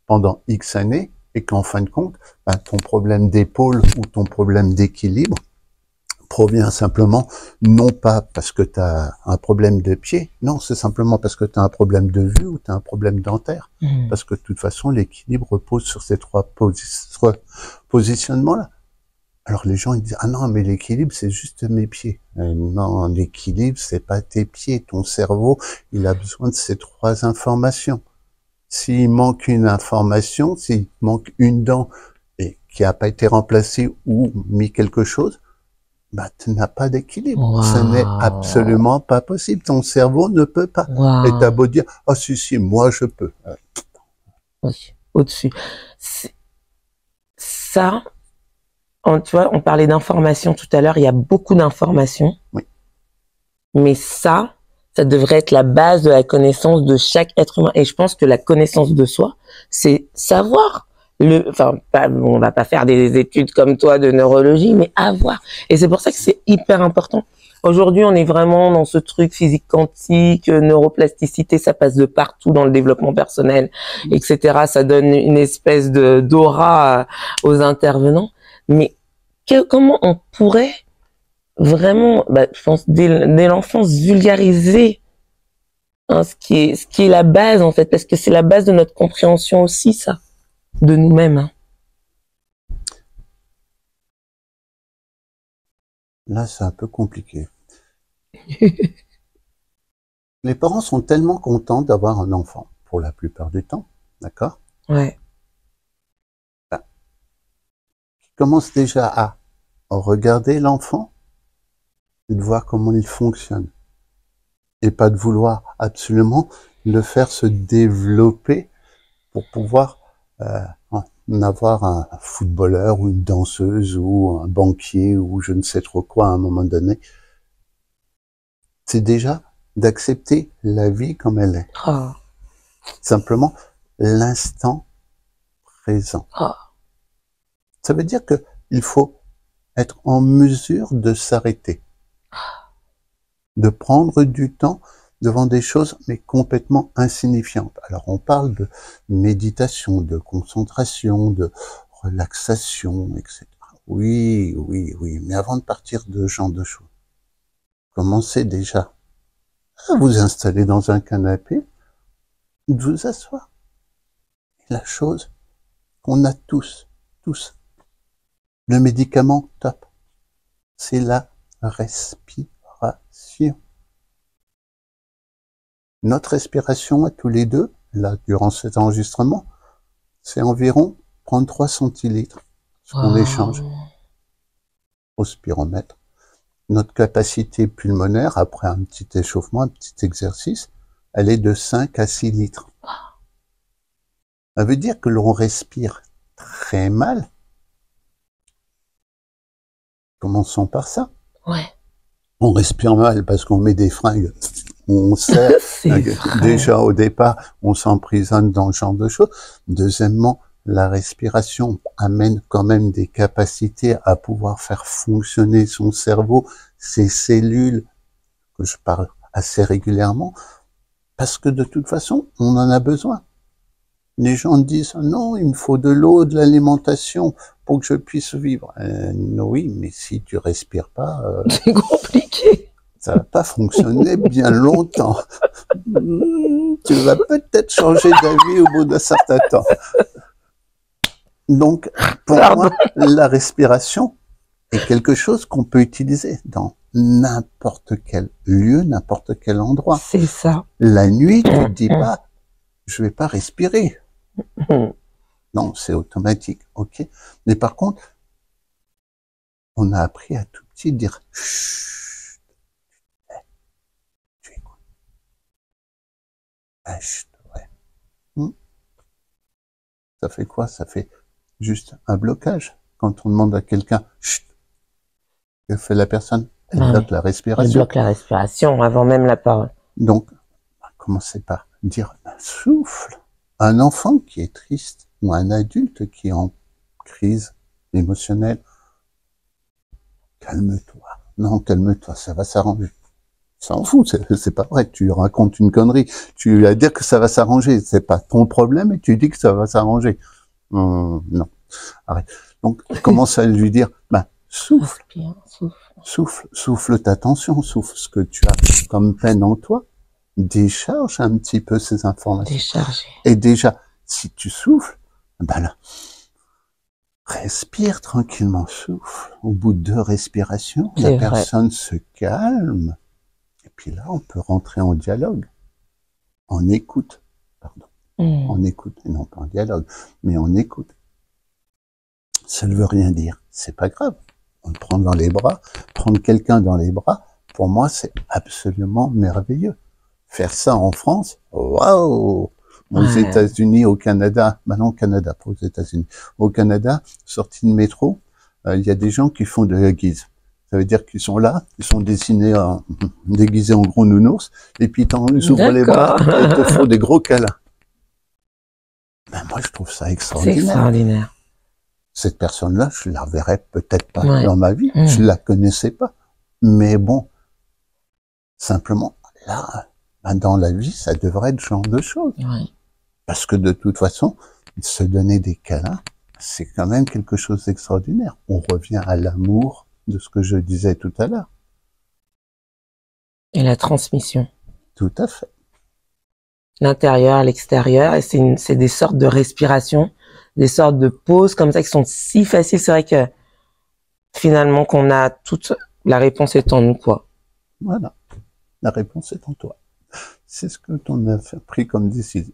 pendant X années et qu'en fin de compte, ben, ton problème d'épaule ou ton problème d'équilibre provient simplement, non pas parce que tu as un problème de pied, non, c'est simplement parce que tu as un problème de vue ou tu as un problème dentaire. Parce que de toute façon, l'équilibre repose sur ces trois positionnements-là. Alors les gens ils disent, ah non, mais l'équilibre c'est juste mes pieds. Non, l'équilibre c'est pas tes pieds. Ton cerveau, il a besoin de ces trois informations. S'il manque une information, s'il manque une dent et qui a pas été remplacée ou mis quelque chose, bah tu n'as pas d'équilibre. Wow. Ce n'est absolument pas possible. Ton cerveau ne peut pas. Wow. Et t'as beau dire, ah si, moi je peux. Oui, au-dessus. Ça, tu vois, on parlait d'informations tout à l'heure, il y a beaucoup d'informations. Oui. Mais ça devrait être la base de la connaissance de chaque être humain. Et je pense que la connaissance de soi, c'est savoir. On va pas faire des études comme toi de neurologie, mais avoir. Et c'est pour ça que c'est hyper important. Aujourd'hui, on est vraiment dans ce truc physique quantique, neuroplasticité, ça passe de partout dans le développement personnel, etc. Ça donne une espèce d'aura aux intervenants. Mais comment on pourrait vraiment, je pense, dès l'enfance, vulgariser ce qui est la base, en fait, parce que c'est la base de notre compréhension aussi, ça, de nous-mêmes. Hein. Là, c'est un peu compliqué. Les parents sont tellement contents d'avoir un enfant, pour la plupart du temps, d'accord? Ouais. Ils commencent déjà à regarder l'enfant et de voir comment il fonctionne. Et pas de vouloir absolument le faire se développer pour pouvoir avoir un footballeur ou une danseuse ou un banquier ou je ne sais trop quoi à un moment donné. C'est déjà d'accepter la vie comme elle est. Oh. Simplement l'instant présent. Oh. Ça veut dire que il faut être en mesure de s'arrêter, de prendre du temps devant des choses mais complètement insignifiantes. Alors on parle de méditation, de concentration, de relaxation, etc. Oui, mais avant de partir de ce genre de choses, commencez déjà à vous installer dans un canapé, de vous asseoir. Et la chose qu'on a tous, le médicament top, c'est la respiration. Notre respiration à tous les deux, là, durant cet enregistrement, c'est environ 33 centilitres, ce qu'on échange au spiromètre. Notre capacité pulmonaire, après un petit échauffement, un petit exercice, elle est de 5 à 6 litres. Ça veut dire que l'on respire très mal. Commençons par ça. Ouais. On respire mal parce qu'on met des fringues, on serre. Déjà au départ, on s'emprisonne dans ce genre de choses. Deuxièmement, la respiration amène quand même des capacités à pouvoir faire fonctionner son cerveau, ses cellules, que je parle assez régulièrement, parce que de toute façon, on en a besoin. Les gens disent, non, il me faut de l'eau, de l'alimentation pour que je puisse vivre. Oui, mais si tu respires pas, c'est compliqué. Ça va pas fonctionner bien longtemps. Tu vas peut-être changer d'avis au bout d'un certain temps. Donc, pour moi, la respiration est quelque chose qu'on peut utiliser dans n'importe quel lieu, n'importe quel endroit. C'est ça. La nuit, tu te dis pas, je vais pas respirer. Non, c'est automatique, ok. Mais par contre, on a appris à tout petit dire chut. Ah, chut, ouais. Ça fait quoi? Ça fait juste un blocage. Quand on demande à quelqu'un, chut, que fait la personne? Elle bloque la Elle respiration. bloque la respiration avant même la parole. Donc, commencez par dire souffle. Un enfant qui est triste ou un adulte qui est en crise émotionnelle, calme-toi. Non, calme-toi, ça va s'arranger. S'en fout, c'est pas vrai. Tu racontes une connerie. Tu vas dire que ça va s'arranger. C'est pas ton problème et tu dis que ça va s'arranger. Non, arrête. Donc, commence à lui dire, souffle. Respire, souffle. Souffle ta tension, souffle ce que tu as comme peine en toi. Décharge un petit peu ces informations. Décharger. Et déjà, si tu souffles, là, respire tranquillement, souffle. Au bout de 2 respirations, la personne se calme. Et puis là, on peut rentrer en dialogue. En écoute, pardon. En écoute, et non pas en dialogue, mais en écoute. Ça ne veut rien dire. C'est pas grave. On le prend dans les bras. Prendre quelqu'un dans les bras, pour moi, c'est absolument merveilleux. Faire ça en France, waouh! Aux États-Unis, au Canada, non, au Canada, pas aux États-Unis. Au Canada, sortie de métro, il y a des gens qui font de la guise. Ça veut dire qu'ils sont là, ils sont déguisés en gros nounours, et puis ils ouvrent les bras et te font des gros câlins. Moi, je trouve ça extraordinaire. C'est extraordinaire. Cette personne-là, je la reverrai peut-être pas dans ma vie, je la connaissais pas. Mais bon, simplement, là, dans la vie, ça devrait être ce genre de choses. Parce que de toute façon, se donner des câlins, c'est quand même quelque chose d'extraordinaire. On revient à l'amour de ce que je disais tout à l'heure. Et la transmission. Tout à fait. L'intérieur à l'extérieur, et c'est des sortes de respiration, des sortes de pauses comme ça qui sont si faciles. C'est vrai que finalement qu'on a toute la réponse est en nous, quoi. Voilà, la réponse est en toi. C'est ce que tu as pris comme décision.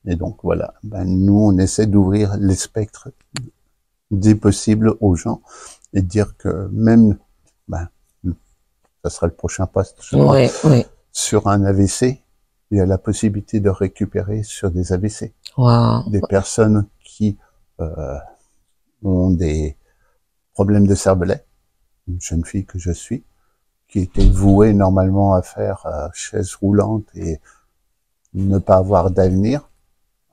Et donc voilà, nous on essaie d'ouvrir les spectres des possibles aux gens et dire que même, ça sera le prochain poste, je crois, sur un AVC, il y a la possibilité de récupérer sur des AVC. Des personnes qui ont des problèmes de cervelet, une jeune fille que je suis, qui était vouée normalement à faire chaise roulante et ne pas avoir d'avenir,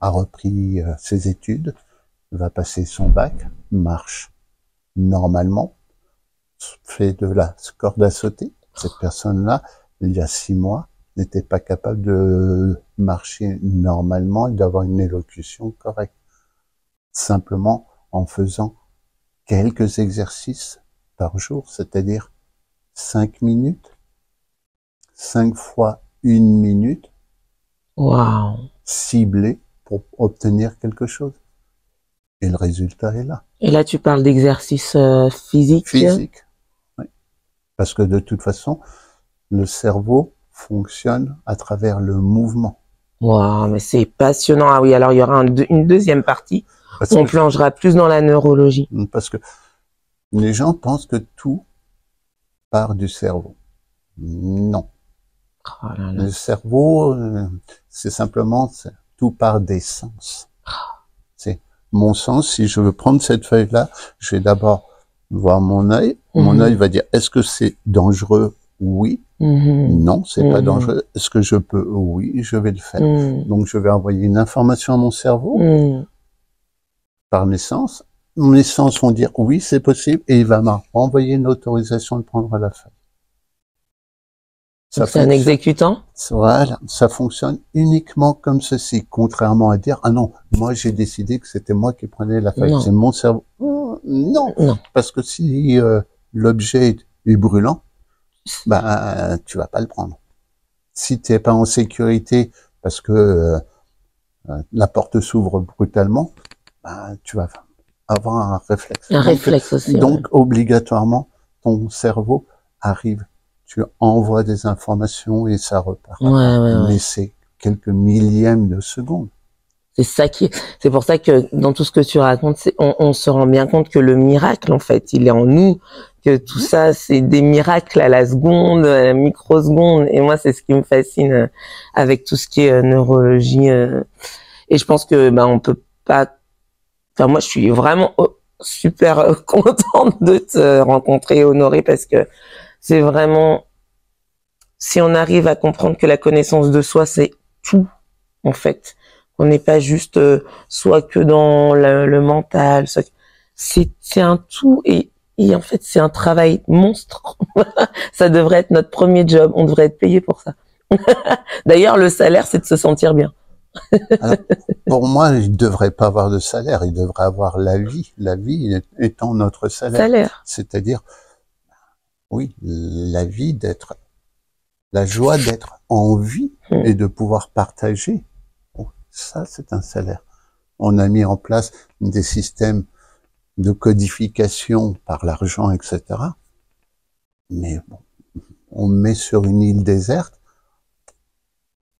a repris ses études, va passer son bac, marche normalement, fait de la corde à sauter. Cette personne-là, il y a 6 mois, n'était pas capable de marcher normalement et d'avoir une élocution correcte. Simplement en faisant quelques exercices par jour, c'est-à-dire 5 minutes, 5 fois 1 minute, ciblé pour obtenir quelque chose. Et le résultat est là. Et là, tu parles d'exercice physique. Physique, oui. Parce que de toute façon, le cerveau fonctionne à travers le mouvement. Mais c'est passionnant. Ah oui, alors il y aura une deuxième partie où on plongera plus dans la neurologie. Parce que les gens pensent que tout part du cerveau. Non. Le cerveau, c'est simplement, tout part des sens. C'est mon sens. Si je veux prendre cette feuille-là, je vais d'abord voir mon œil. Mon œil va dire, est-ce que c'est dangereux? Oui. Non, c'est pas dangereux. Est-ce que je peux? Oui, je vais le faire. Donc, je vais envoyer une information à mon cerveau par mes sens. Mes sens vont dire oui, c'est possible, et il va m'envoyer une autorisation de prendre la feuille. C'est un exécutant? Voilà, ça fonctionne uniquement comme ceci, contrairement à dire, ah non, moi j'ai décidé que c'était moi qui prenais la feuille, c'est mon cerveau. Non, parce que si l'objet est brûlant, tu vas pas le prendre. Si tu n'es pas en sécurité parce que la porte s'ouvre brutalement, tu vas avoir un réflexe. Un réflexe aussi. Donc obligatoirement, ton cerveau arrive. Tu envoies des informations et ça repart. Mais c'est quelques millièmes de secondes. C'est pour ça que dans tout ce que tu racontes, on se rend bien compte que le miracle, en fait, il est en nous, que tout ça, c'est des miracles à la seconde, à la microseconde. Et moi, c'est ce qui me fascine avec tout ce qui est neurologie. Et je pense que on peut pas. Enfin, moi, je suis vraiment super contente de te rencontrer, Honoré, parce que c'est vraiment, si on arrive à comprendre que la connaissance de soi, c'est tout, en fait. On n'est pas juste soit que dans le mental, c'est un tout et en fait, c'est un travail monstre. Ça devrait être notre premier job. On devrait être payé pour ça. D'ailleurs, le salaire, c'est de se sentir bien. Alors, pour moi, il ne devrait pas avoir de salaire, il devrait avoir la vie étant notre salaire. C'est-à-dire, oui, la vie d'être, la joie d'être en vie et de pouvoir partager. Bon, ça, c'est un salaire. On a mis en place des systèmes de codification par l'argent, etc. Mais bon, on me met sur une île déserte,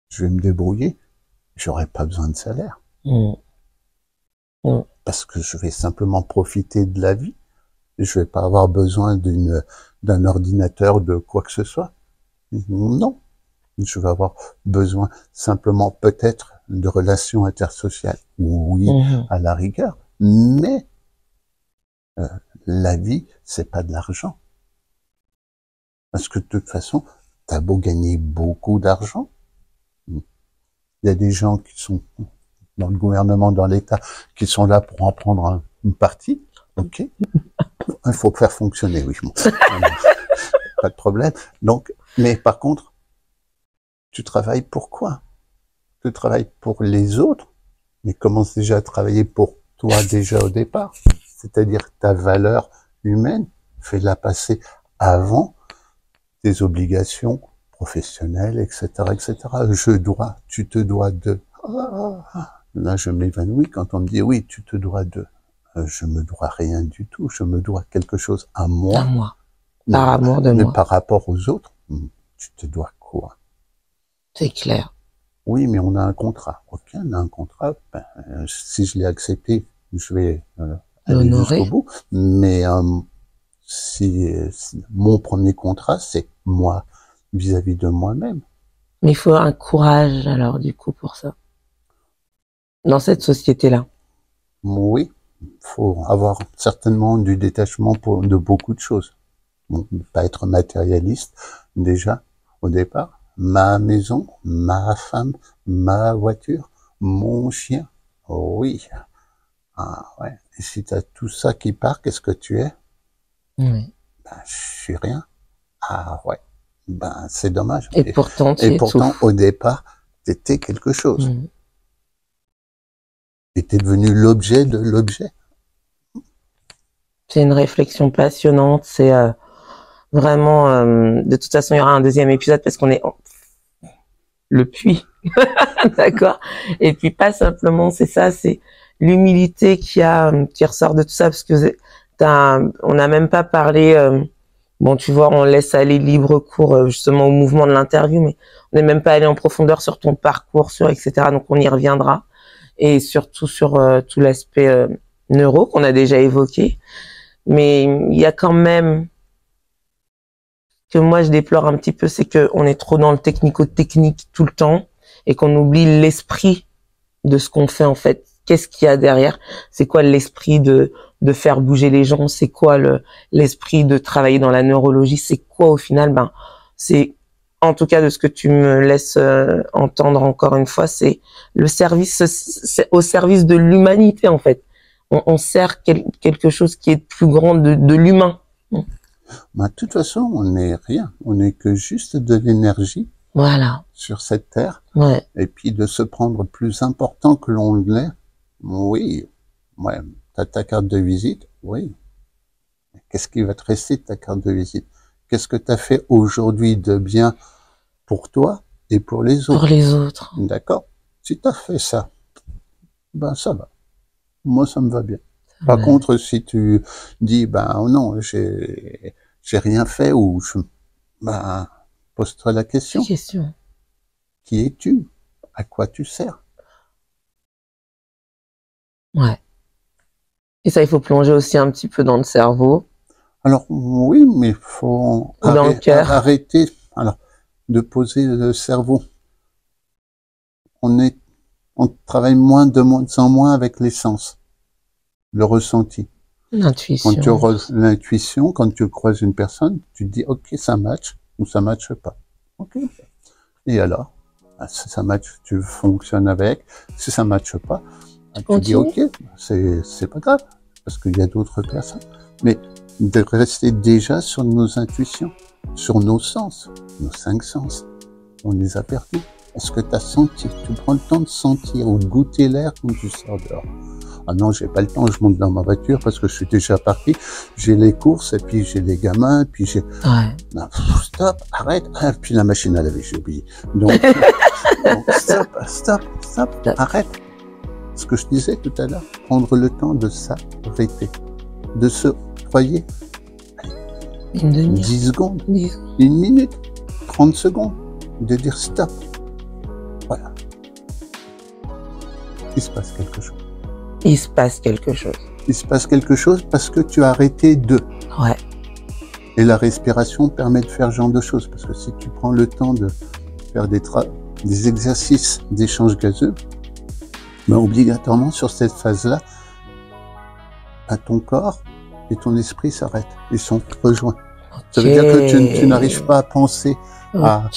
je vais me débrouiller. J'aurais pas besoin de salaire. Parce que je vais simplement profiter de la vie. Je vais pas avoir besoin d'un ordinateur, de quoi que ce soit. Non. Je vais avoir besoin simplement peut-être de relations intersociales. Oui, à la rigueur. Mais la vie, c'est pas de l'argent. Parce que de toute façon, t'as beau gagner beaucoup d'argent, il y a des gens qui sont dans le gouvernement, dans l'État, qui sont là pour en prendre une partie. Ok, il faut faire fonctionner, oui. Bon. Pas de problème. Donc, mais par contre, tu travailles pour quoi? Tu travailles pour les autres, mais commence déjà à travailler pour toi déjà au départ. C'est-à-dire ta valeur humaine, fais-la passer avant tes obligations professionnelles, etc., etc. Tu te dois de. Là, je m'évanouis quand on me dit oui, tu te dois de. Je me dois rien du tout. Je me dois quelque chose à moi. À moi. Par amour de moi. Mais par rapport aux autres, tu te dois quoi? C'est clair. Oui, mais on a un contrat. Ok, on a un contrat. Si je l'ai accepté, je vais aller jusqu'au bout. Mais si mon premier contrat, c'est moi vis-à-vis de moi-même. Mais il faut un courage alors du coup pour ça. Dans cette société-là. Oui, faut avoir certainement du détachement de beaucoup de choses. Bon, pas être matérialiste déjà au départ. Ma maison, ma femme, ma voiture, mon chien. Oh oui. Ah ouais. Et si t'as tout ça qui part, qu'est-ce que tu es? Oui. Je suis rien. Ah ouais. C'est dommage. Et pourtant, au départ, t'étais quelque chose. Et t'es devenu l'objet de l'objet. C'est une réflexion passionnante. C'est vraiment. De toute façon, il y aura un deuxième épisode parce qu'on est le puits, d'accord. Et puis pas simplement, c'est ça, c'est l'humilité qui ressort de tout ça parce que on n'a même pas parlé. Bon, tu vois, on laisse aller libre cours justement au mouvement de l'interview, mais on n'est même pas allé en profondeur sur ton parcours, etc. Donc on y reviendra. Et surtout sur tout l'aspect neuro qu'on a déjà évoqué. Mais il y a quand même que moi je déplore un petit peu, c'est qu'on est trop dans le technico-technique tout le temps et qu'on oublie l'esprit de ce qu'on fait en fait. Qu'est-ce qu'il y a derrière? C'est quoi l'esprit de faire bouger les gens? C'est quoi l'esprit de travailler dans la neurologie? C'est quoi au final? C'est en tout cas de ce que tu me laisses entendre encore une fois, c'est le service, c'est au service de l'humanité en fait. On sert quelque chose qui est plus grand de l'humain. De toute façon, on n'est rien. On n'est que juste de l'énergie. Voilà. Sur cette terre. Ouais. Et puis de se prendre plus important que l'on l'est. Oui. Ouais. T'as ta carte de visite. Oui. Qu'est-ce qui va te rester de ta carte de visite? Qu'est-ce que t'as fait aujourd'hui de bien pour toi et pour les autres? Pour les autres. D'accord. Si t'as fait ça, ça va. Moi, ça me va bien. Par contre, si tu dis, non, j'ai rien fait ou pose-toi la question. Qui es-tu? À quoi tu sers? Ouais. Et ça, il faut plonger aussi un petit peu dans le cerveau. Alors, oui, mais il faut Dans le cœur. arrêter alors, de poser le cerveau. On travaille de moins en moins avec les sens, le ressenti. L'intuition. L'intuition, quand tu croises une personne, tu te dis, OK, ça match ou ça matche pas. OK. Et alors, si ça match, tu fonctionnes avec. Si ça matche pas, tu dis, OK, c'est pas grave, parce qu'il y a d'autres personnes. Mais de rester déjà sur nos intuitions, sur nos sens, nos 5 sens. On les a perdus. Est-ce que tu as senti? Tu prends le temps de sentir ou de goûter l'air quand tu sors dehors. Ah non, j'ai pas le temps, je monte dans ma voiture parce que je suis déjà parti. J'ai les courses, et puis j'ai les gamins, et puis j'ai... Ouais. Non, stop, arrête. Ah, puis la machine à laver, j'ai oublié. Donc, stop, arrête. Ce que je disais tout à l'heure, prendre le temps de s'arrêter. De se, voyez, 10 secondes, 1 minute, 30 secondes, de dire stop. Voilà. Il se passe quelque chose. Il se passe quelque chose. Il se passe quelque chose parce que tu as arrêté de. Ouais. Et la respiration permet de faire ce genre de choses. Parce que si tu prends le temps de faire des exercices d'échange gazeux, ben obligatoirement sur cette phase-là, ton corps et ton esprit s'arrêtent. Ils sont rejoints. Ça veut dire que tu n'arrives pas à penser à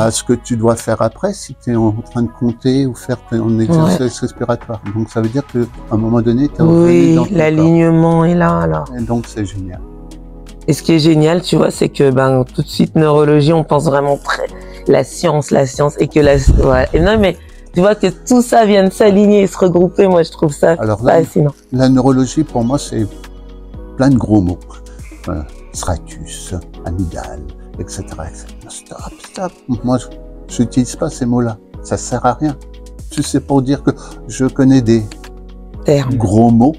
ce que tu dois faire après si tu es en train de compter ou faire ton exercice respiratoire. Donc ça veut dire qu'à un moment donné, tu es revenu dans ton l'alignement est là alors. Et donc c'est génial. Et ce qui est génial, tu vois, c'est que tout de suite neurologie, on pense vraiment la science et que et non mais tu vois que tout ça vient de s'aligner et se regrouper. Moi, je trouve ça fascinant. La neurologie, pour moi, c'est plein de gros mots. Stratus, amygdale, etc. Stop. Moi, je n'utilise pas ces mots-là. Ça sert à rien. Tu sais, pour dire que je connais des gros mots.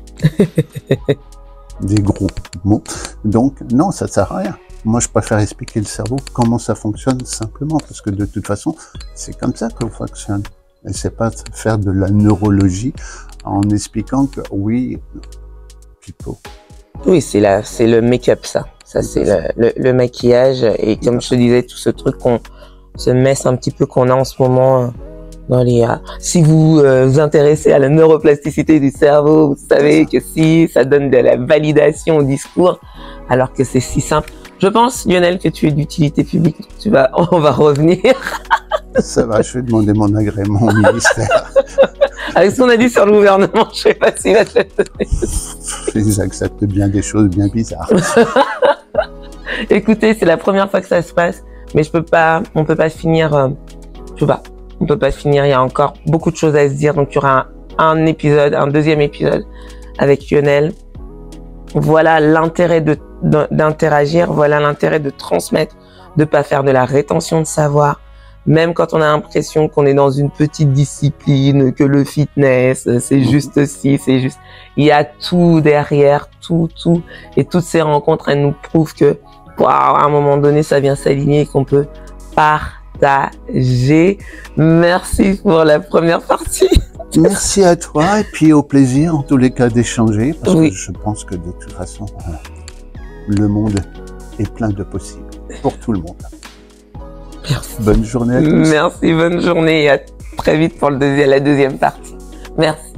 Des gros mots. Donc, non, ça sert à rien. Moi, je préfère expliquer le cerveau, comment ça fonctionne simplement, parce que de toute façon, c'est comme ça qu'on fonctionne. Et c'est pas faire de la neurologie en expliquant que oui, people. Oui, c'est le make-up, ça. Ça, c'est le maquillage. Et comme je te disais, tout ce truc ce mess un petit peu qu'on a en ce moment dans les... Si vous vous intéressez à la neuroplasticité du cerveau, vous savez que si ça donne de la validation au discours, alors que c'est si simple. Je pense, Lionel, que tu es d'utilité publique. On va revenir. Ça va, je vais demander mon agrément au ministère. Avec ce qu'on a dit sur le gouvernement, je sais pas s'il va te le donner. Ils acceptent bien des choses bien bizarres. Écoutez, c'est la première fois que ça se passe, mais on peut pas finir, on peut pas finir, il y a encore beaucoup de choses à se dire, donc il y aura un deuxième épisode avec Lionel. Voilà l'intérêt d'interagir, voilà l'intérêt de transmettre, de pas faire de la rétention de savoir, même quand on a l'impression qu'on est dans une petite discipline, que le fitness, c'est juste ci, c'est juste... Il y a tout derrière, tout. Et toutes ces rencontres, elles nous prouvent que, à un moment donné, ça vient s'aligner et qu'on peut partager. Merci pour la première partie. Merci à toi et puis au plaisir, en tous les cas, d'échanger. Parce que je pense que de toute façon, le monde est plein de possibles pour tout le monde. Merci. Bonne journée à tous. Merci, bonne journée et à très vite pour la deuxième partie. Merci.